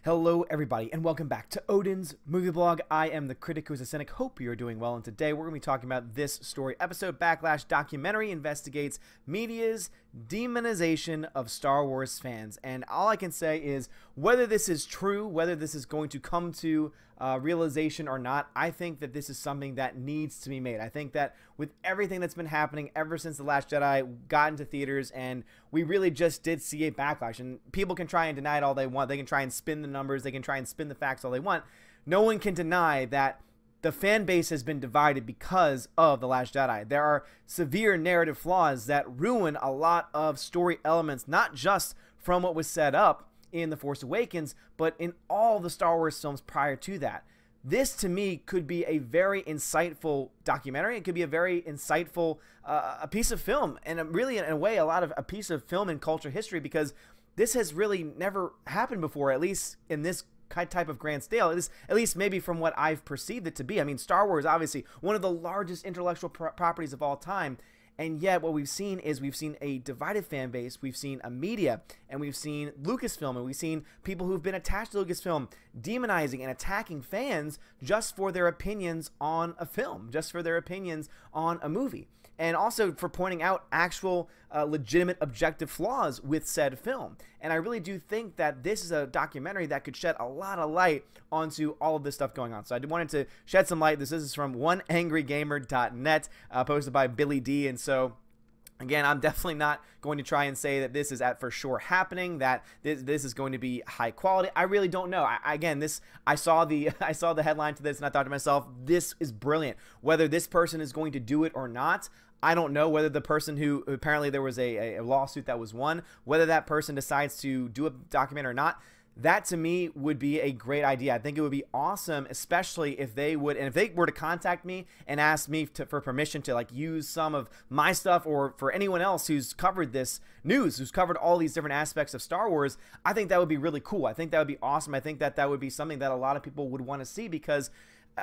Hello everybody and welcome back to Odin's Movie Blog. I am the critic who is a cynic. Hope you're doing well, and today we're going to be talking about this story. Episode Backlash documentary investigates media's demonization of Star Wars fans. And all I can say is whether this is true, whether this is going to come to realization or not, I think that this is something that needs to be made. I think that with everything that's been happening ever since The Last Jedi got into theaters, and we really just did see a backlash, and people can try and deny it all they want. They can try and spin the numbers, they can try and spin the facts all they want. No one can deny that the fan base has been divided because of The Last Jedi. There are severe narrative flaws that ruin a lot of story elements, not just from what was set up in The Force Awakens, but in all the Star Wars films prior to that. This, to me, could be a very insightful documentary. It could be a very insightful a piece of film, and really, in a way, a piece of film and culture history, because this has really never happened before, at least in this type of grand scale, at least maybe from what I've perceived it to be. I mean, Star Wars, obviously, one of the largest intellectual properties of all time, and yet what we've seen is we've seen a divided fan base, we've seen a media, and we've seen Lucasfilm, and we've seen people who've been attached to Lucasfilm demonizing and attacking fans just for their opinions on a film, just for their opinions on a movie, and also for pointing out actual legitimate objective flaws with said film. And I really do think that this is a documentary that could shed a lot of light onto all of this stuff going on. So I wanted to shed some light. This is from oneangrygamer.net, posted by Billy D. And so, again, I'm definitely not going to try and say that this is for sure happening, that this is going to be high quality. I really don't know. I saw the headline to this, and I thought to myself, this is brilliant. Whether this person is going to do it or not, I don't know. Whether the person who apparently there was a lawsuit that was won, whether that person decides to do a documentary or not, that to me would be a great idea. I think it would be awesome, especially if they would, and if they were to contact me and ask me for permission to use some of my stuff, or for anyone else who's covered this news, who's covered all these different aspects of Star Wars, I think that would be really cool. I think that would be awesome. I think that would be something that a lot of people would want to see, because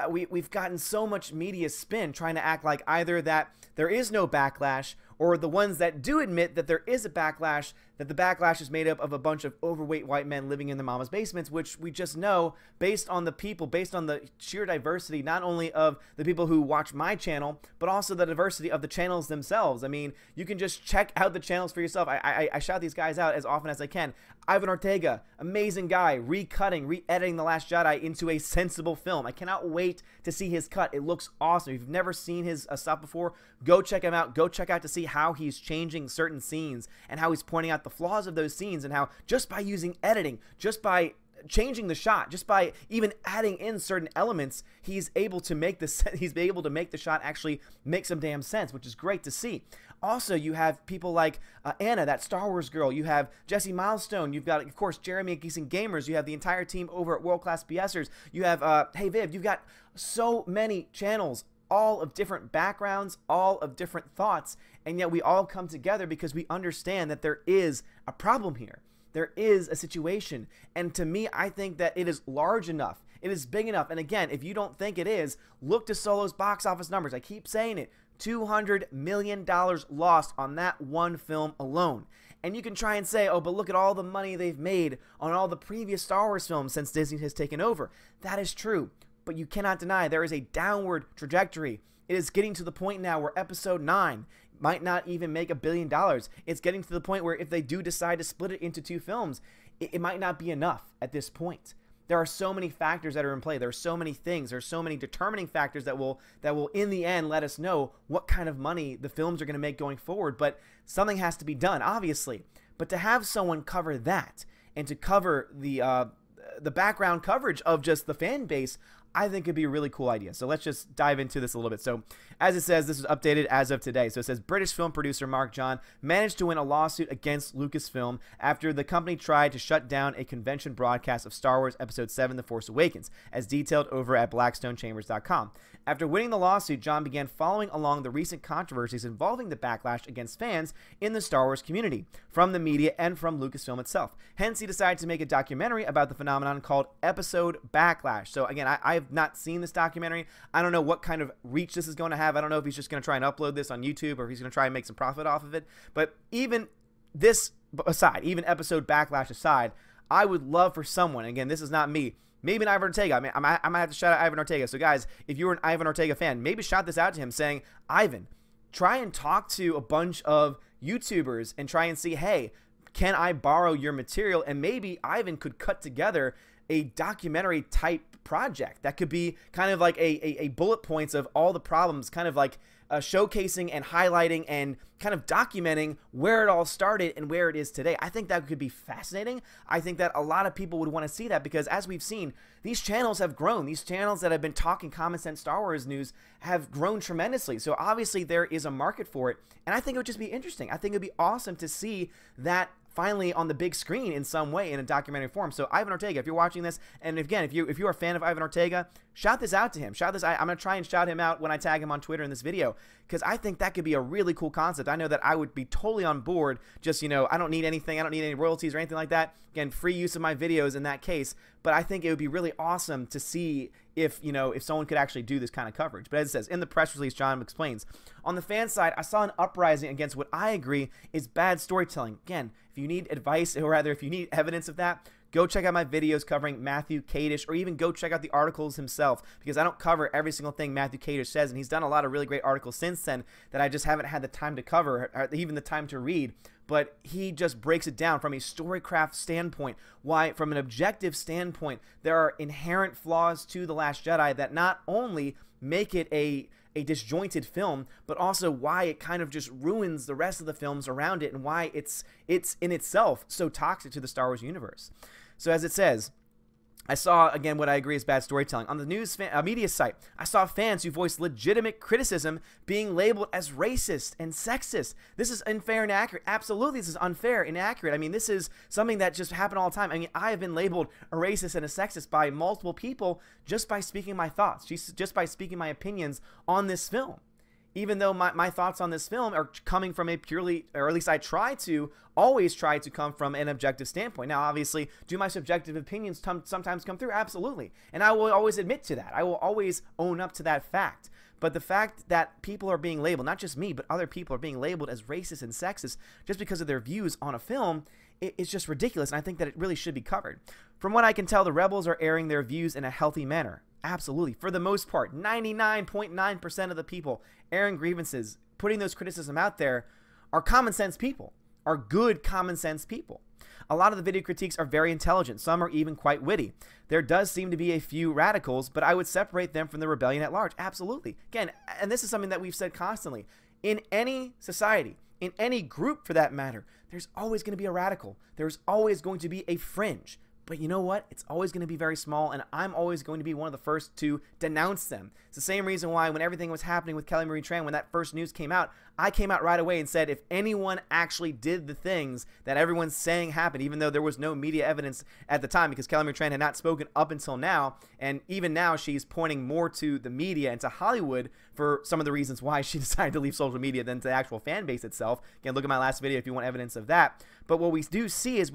we've gotten so much media spin trying to act like either that there is no backlash, or the ones that do admit that there is a backlash, that the backlash is made up of a bunch of overweight white men living in their mama's basements, which we just know, based on the people, based on the sheer diversity, not only of the people who watch my channel, but also the diversity of the channels themselves. I mean, you can just check out the channels for yourself. I shout these guys out as often as I can. Ivan Ortega, amazing guy, re-editing The Last Jedi into a sensible film. I cannot wait to see his cut. It looks awesome. If you've never seen his stuff before, go check him out. Go check out to see how he's changing certain scenes, and how he's pointing out the flaws of those scenes, and how just by using editing, just by changing the shot, just by even adding in certain elements, he's able to make the shot actually make some damn sense, which is great to see. Also, you have people like Anna, that Star Wars girl. You have Jesse Milestone. You've got, of course, Jeremy at Geeks and Gamers. You have the entire team over at World Class BSers. You have Hey Viv. You've got so many channels, all of different backgrounds, all of different thoughts, and yet we all come together because we understand that there is a problem here. There is a situation, and to me, I think that it is large enough. It is big enough. And again, if you don't think it is, look to Solo's box office numbers. I keep saying it. $200 million lost on that one film alone. And you can try and say, oh, but look at all the money they've made on all the previous Star Wars films since Disney has taken over. That is true, but you cannot deny there is a downward trajectory. It is getting to the point now where Episode 9 might not even make $1 billion. It's getting to the point where if they do decide to split it into two films, it might not be enough at this point. There are so many factors that are in play. There are so many things. There are so many determining factors that will in the end let us know what kind of money the films are going to make going forward. But something has to be done, obviously. But to have someone cover that, and to cover the background coverage of just the fan base, I think it'd be a really cool idea. So let's just dive into this a little bit. So as it says, this is updated as of today. So it says British film producer Mark John managed to win a lawsuit against Lucasfilm after the company tried to shut down a convention broadcast of Star Wars Episode 7 The Force Awakens, as detailed over at blackstonechambers.com. After winning the lawsuit, John began following along the recent controversies involving the backlash against fans in the Star Wars community, from the media and from Lucasfilm itself. Hence, he decided to make a documentary about the phenomenon called Episode Backlash. So again, I've not seen this documentary. I don't know what kind of reach this is going to have. I don't know if he's just going to try and upload this on YouTube, or if he's going to try and make some profit off of it. But even this aside, even Episode Backlash aside, I would love for someone, again, this is not me, maybe an Ivan Ortega. I mean, I might have to shout out Ivan Ortega. So guys, if you're an Ivan Ortega fan, maybe shout this out to him saying, Ivan, try and talk to a bunch of YouTubers and try and see, hey, can I borrow your material? And maybe Ivan could cut together a documentary type project that could be kind of like a bullet points of all the problems, kind of like showcasing and highlighting and kind of documenting where it all started and where it is today. I think that could be fascinating. I think that a lot of people would want to see that because, as we've seen, these channels have grown. These channels that have been talking common sense Star Wars news have grown tremendously. So obviously there is a market for it, and I think it would just be interesting. I think it would be awesome to see that finally on the big screen in some way in a documentary form. So Ivan Ortega, if you're watching this, and again, if you're a fan of Ivan Ortega, shout this out to him. Shout this. I'm going to try and shout him out when I tag him on Twitter in this video, because I think that could be a really cool concept. I know that I would be totally on board. Just, you know, I don't need anything. I don't need any royalties or anything like that. Again, free use of my videos in that case. But I think it would be really awesome to see if, you know, if someone could actually do this kind of coverage. But as it says in the press release, John explains, on the fan side, I saw an uprising against what I agree is bad storytelling. Again, if you need advice, or rather if you need evidence of that, go check out my videos covering Matthew Kadish, or even go check out the articles himself, because I don't cover every single thing Matthew Kadish says, and he's done a lot of really great articles since then that I just haven't had the time to cover, or even the time to read. But he just breaks it down from a storycraft standpoint, why from an objective standpoint there are inherent flaws to The Last Jedi that not only make it a disjointed film, but also why it kind of just ruins the rest of the films around it, and why it's in itself so toxic to the Star Wars universe. So as it says, I saw, again, what I agree is bad storytelling. On the news media site, I saw fans who voiced legitimate criticism being labeled as racist and sexist. This is unfair and inaccurate. Absolutely, this is unfair and inaccurate. I mean, this is something that just happened all the time. I mean, I have been labeled a racist and a sexist by multiple people just by speaking my thoughts, just by speaking my opinions on this film. Even though my thoughts on this film are coming from a purely, or at least I always try to come from an objective standpoint. Now, obviously, do my subjective opinions sometimes come through? Absolutely. And I will always admit to that. I will always own up to that fact. But the fact that people are being labeled, not just me, but other people are being labeled as racist and sexist just because of their views on a film, it's just ridiculous. And I think that it really should be covered. From what I can tell, the Rebels are airing their views in a healthy manner. Absolutely. For the most part, 99.9% of the people airing grievances, putting those criticism out there, are common sense people, are good common sense people. A lot of the video critiques are very intelligent. Some are even quite witty. There does seem to be a few radicals, but I would separate them from the rebellion at large. Absolutely. Again, and this is something that we've said constantly. In any society, in any group for that matter, there's always going to be a radical. There's always going to be a fringe. But you know what? It's always going to be very small, and I'm always going to be one of the first to denounce them. It's the same reason why when everything was happening with Kelly Marie Tran, when that first news came out, I came out right away and said if anyone actually did the things that everyone's saying happened, even though there was no media evidence at the time, because Kelly Marie Tran had not spoken up until now, and even now she's pointing more to the media and to Hollywood for some of the reasons why she decided to leave social media than to the actual fan base itself. Again, look at my last video if you want evidence of that. But what we do see is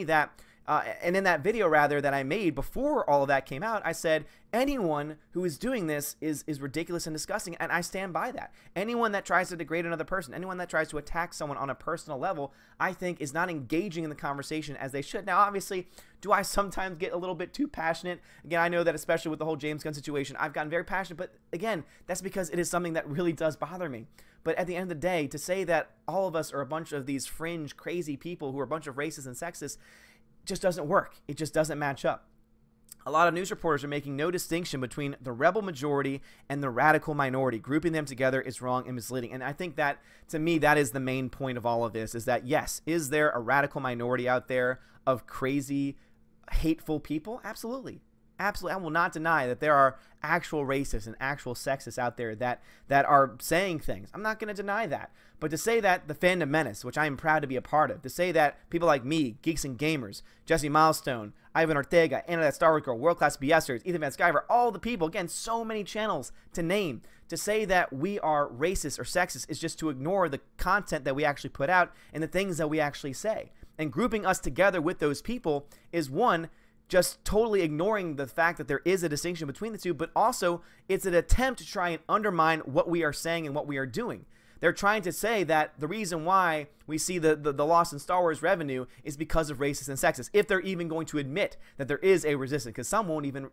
that and in that video, rather, that I made before all of that came out, I said anyone who is doing this is ridiculous and disgusting, and I stand by that. Anyone that tries to degrade another person, anyone that tries to attack someone on a personal level, I think is not engaging in the conversation as they should. Now, obviously, do I sometimes get a little bit too passionate? Again, I know that especially with the whole James Gunn situation, I've gotten very passionate, but again, that's because it is something that really does bother me. But at the end of the day, to say that all of us are a bunch of these fringe, crazy people who are a bunch of racists and sexist just doesn't work. It just doesn't match up. A lot of news reporters are making no distinction between the rebel majority and the radical minority. Grouping them together is wrong and misleading. And I think that, to me, that is the main point of all of this, is that, yes, is there a radical minority out there of crazy, hateful people? Absolutely. Absolutely. I will not deny that there are actual racists and actual sexists out there that are saying things. I'm not going to deny that. But to say that the Fandom Menace, which I am proud to be a part of, to say that people like me, Geeks and Gamers, Jesse Milestone, Ivan Ortega, Anna That Star Wars Girl, World Class BSers, Ethan Van Skyver, all the people, again, so many channels to name, to say that we are racist or sexist is just to ignore the content that we actually put out and the things that we actually say. And grouping us together with those people is, one, just totally ignoring the fact that there is a distinction between the two, but also it's an attempt to try and undermine what we are saying and what we are doing. They're trying to say that the reason why we see the loss in Star Wars revenue is because of racist and sexist, if they're even going to admit that there is a resistance, because some won't even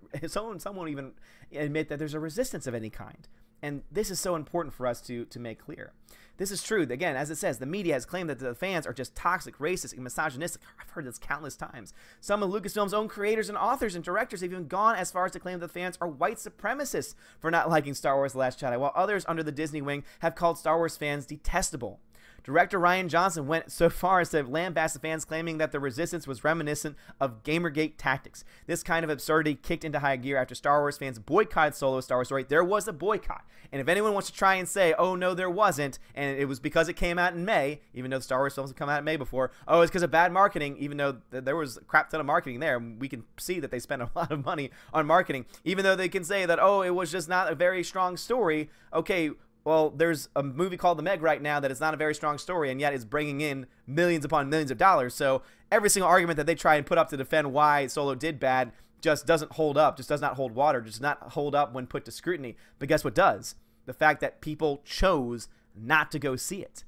admit that there's a resistance of any kind. And this is so important for us to make clear. This is true. Again, as it says, the media has claimed that the fans are just toxic, racist, and misogynistic. I've heard this countless times. Some of Lucasfilm's own creators and authors and directors have even gone as far as to claim that the fans are white supremacists for not liking Star Wars The Last Jedi, while others under the Disney wing have called Star Wars fans detestable. Director Rian Johnson went so far as to lambast the fans, claiming that the resistance was reminiscent of Gamergate tactics. This kind of absurdity kicked into high gear after Star Wars fans boycotted Solo: A Star Wars Story. There was a boycott. And if anyone wants to try and say, oh, no, there wasn't, and it was because it came out in May, even though the Star Wars films have come out in May before, oh, it's because of bad marketing, even though there was a crap ton of marketing there. We can see that they spent a lot of money on marketing, even though they can say that, oh, it was just not a very strong story. Okay, well, there's a movie called The Meg right now that is not a very strong story, and yet is bringing in millions upon millions of dollars. So every single argument that they try and put up to defend why Solo did bad just doesn't hold up, just does not hold water, just does not hold up when put to scrutiny. But guess what does? The fact that people chose not to go see it.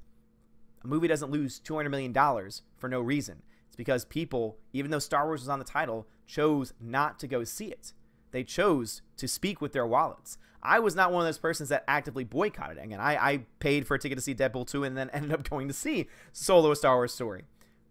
A movie doesn't lose $200 million for no reason. It's because people, even though Star Wars was on the title, chose not to go see it. They chose to speak with their wallets. I was not one of those persons that actively boycotted it. Again, I paid for a ticket to see Deadpool 2 and then ended up going to see Solo: A Star Wars Story.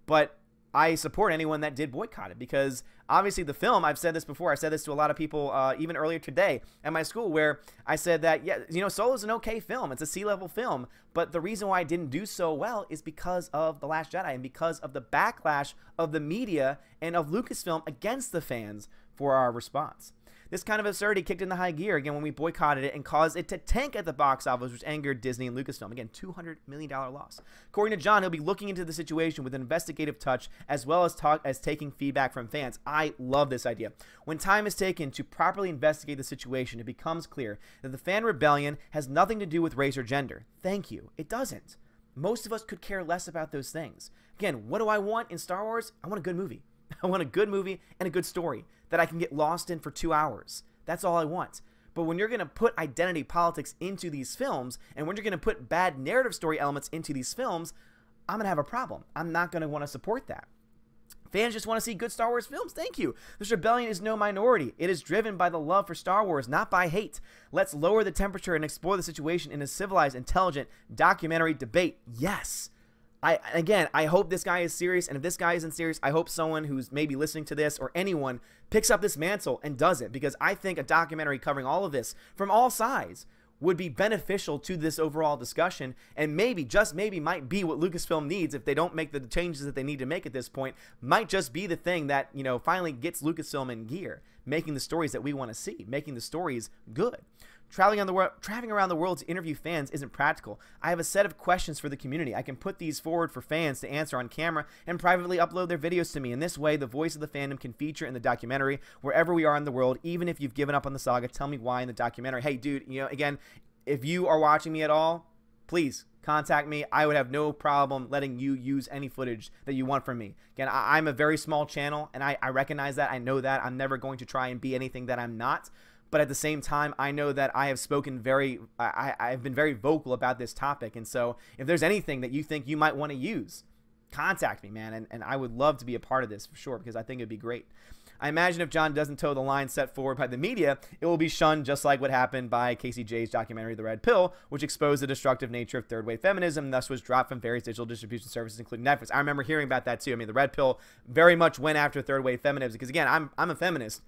But I support anyone that did boycott it, because obviously the film, I've said this before, I said this to a lot of people even earlier today at my school, where I said that, yeah, you know, Solo's an okay film. It's a C-level film. But the reason why it didn't do so well is because of The Last Jedi and because of the backlash of the media and of Lucasfilm against the fans for our response. This kind of absurdity kicked into high gear again when we boycotted it and caused it to tank at the box office, which angered Disney and Lucasfilm. Again, $200 million loss. According to John, he'll be looking into the situation with an investigative touch, as well as taking feedback from fans. I love this idea. When time is taken to properly investigate the situation, it becomes clear that the fan rebellion has nothing to do with race or gender. Thank you. It doesn't. Most of us could care less about those things. Again, what do I want in Star Wars? I want a good movie. I want a good movie and a good story that I can get lost in for 2 hours. That's all I want. But when you're going to put identity politics into these films, and when you're going to put bad narrative story elements into these films, I'm going to have a problem. I'm not going to want to support that. Fans just want to see good Star Wars films. Thank you. This rebellion is no minority. It is driven by the love for Star Wars, not by hate. Let's lower the temperature and explore the situation in a civilized, intelligent documentary debate. Yes. Again, I hope this guy is serious, and if this guy isn't serious, I hope someone who's maybe listening to this or anyone picks up this mantle and does it, because I think a documentary covering all of this from all sides would be beneficial to this overall discussion, and maybe, just maybe, might be what Lucasfilm needs if they don't make the changes that they need to make at this point. Might just be the thing that, you know, finally gets Lucasfilm in gear, making the stories that we want to see, making the stories good. Traveling around the world to interview fans isn't practical. I have a set of questions for the community. I can put these forward for fans to answer on camera and privately upload their videos to me. In this way, the voice of the fandom can feature in the documentary wherever we are in the world. Even if you've given up on the saga, tell me why in the documentary. Hey, dude, you know, again, if you are watching me at all, please contact me. I would have no problem letting you use any footage that you want from me. Again, I'm a very small channel, and I recognize that. I know that. I'm never going to try and be anything that I'm not. But at the same time, I know that I have spoken I've been very vocal about this topic. And so if there's anything that you think you might want to use, contact me, man. And I would love to be a part of this for sure, because I think it'd be great. I imagine if John doesn't toe the line set forward by the media, it will be shunned just like what happened by Casey J's documentary, The Red Pill, which exposed the destructive nature of third-wave feminism and thus was dropped from various digital distribution services, including Netflix. I remember hearing about that too. I mean, The Red Pill very much went after third-wave feminism because, again, I'm a feminist.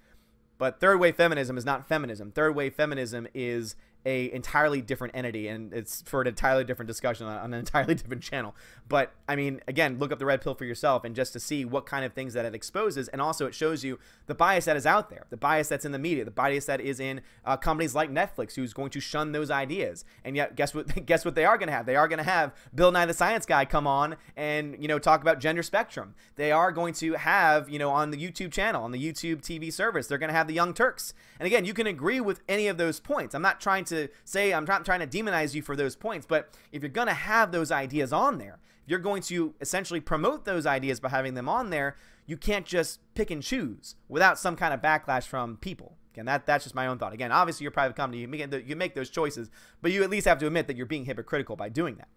But third-wave feminism is not feminism. Third-wave feminism is a entirely different entity, and it's for an entirely different discussion on an entirely different channel. But, I mean, again, look up The Red Pill for yourself and just to see what kind of things that it exposes, and also it shows you the bias that is out there, the bias that's in the media, the bias that is in companies like Netflix, who's going to shun those ideas. And yet, guess what they are going to have? They are going to have Bill Nye the Science Guy come on and, you know, talk about gender spectrum. They are going to have, you know, on the YouTube channel, on the YouTube TV service, they're going to have the Young Turks. And again, you can agree with any of those points. I'm not trying to say, I'm not trying to demonize you for those points, but if you're going to have those ideas on there, if you're going to essentially promote those ideas by having them on there, you can't just pick and choose without some kind of backlash from people. Again, that's just my own thought. Again, obviously you're a private company, you make those choices, but you at least have to admit that you're being hypocritical by doing that.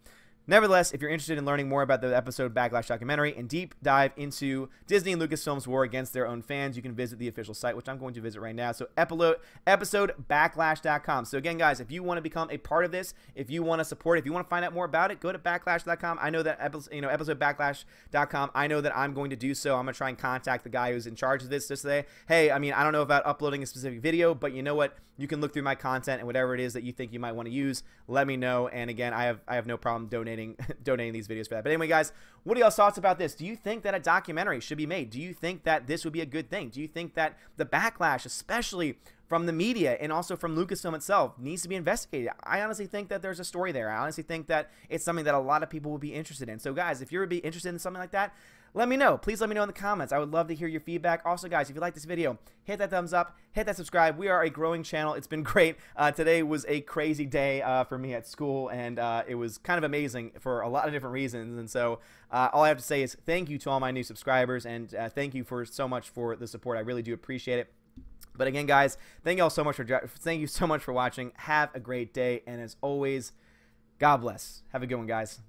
Nevertheless, if you're interested in learning more about the episode Backlash documentary and deep dive into Disney and Lucasfilm's war against their own fans, you can visit the official site, which I'm going to visit right now. So episodebacklash.com. So again, guys, if you want to become a part of this, if you want to support it, if you want to find out more about it, go to backlash.com. I know that episodebacklash.com. I know that I'm going to do so. I'm going to try and contact the guy who's in charge of this just to say, hey, I mean, I don't know about uploading a specific video, but you know what? You can look through my content and whatever it is that you think you might want to use, let me know. And again, I have no problem donating these videos for that. But anyway, guys, what are y'all's thoughts about this? Do you think that a documentary should be made? Do you think that this would be a good thing? Do you think that the backlash, especially from the media and also from Lucasfilm itself, needs to be investigated? I honestly think that there's a story there. I honestly think that it's something that a lot of people would be interested in. So guys, if you're interested in something like that, let me know. Please let me know in the comments. I would love to hear your feedback. Also, guys, if you like this video, hit that thumbs up, hit that subscribe. We are a growing channel. It's been great. Today was a crazy day for me at school, and it was kind of amazing for a lot of different reasons. And so all I have to say is thank you to all my new subscribers, and thank you so much for the support. I really do appreciate it. But again, guys, thank you so much for watching. Have a great day, and as always, God bless. Have a good one, guys.